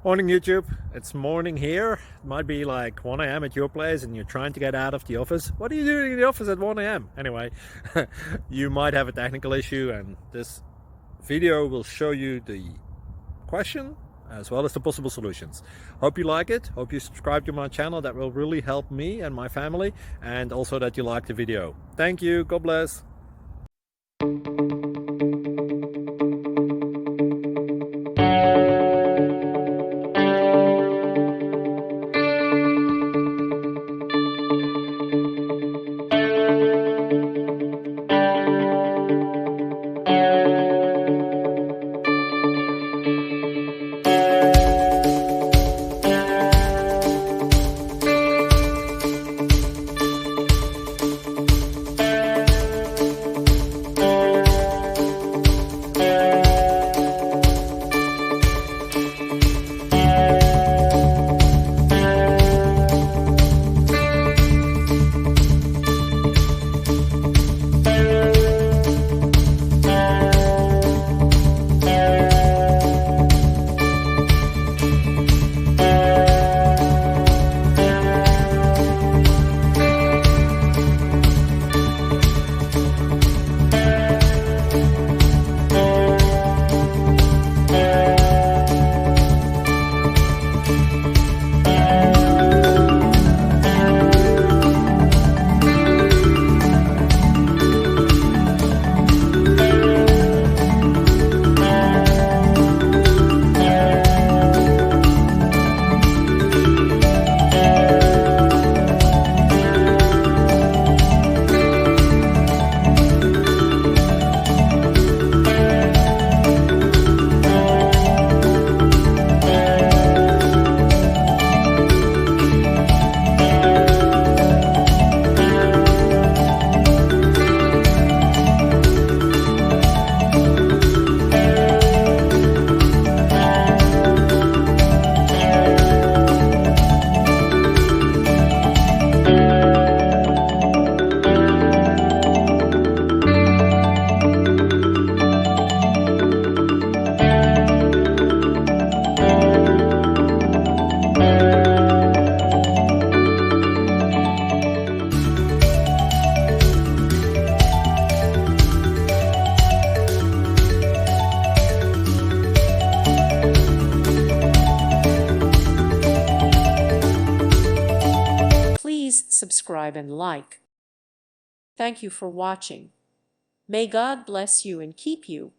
Morning YouTube, it's morning here. It might be like 1 a.m. at your place and you're trying to get out of the office. What are you doing in the office at 1 a.m? Anyway, you might have a technical issue and this video will show you the question as well as the possible solutions. Hope you like it, hope you subscribe to my channel. That will really help me and my family, and also that you like the video. Thank you, God bless. Please subscribe and like. Thank you for watching. May God bless you and keep you.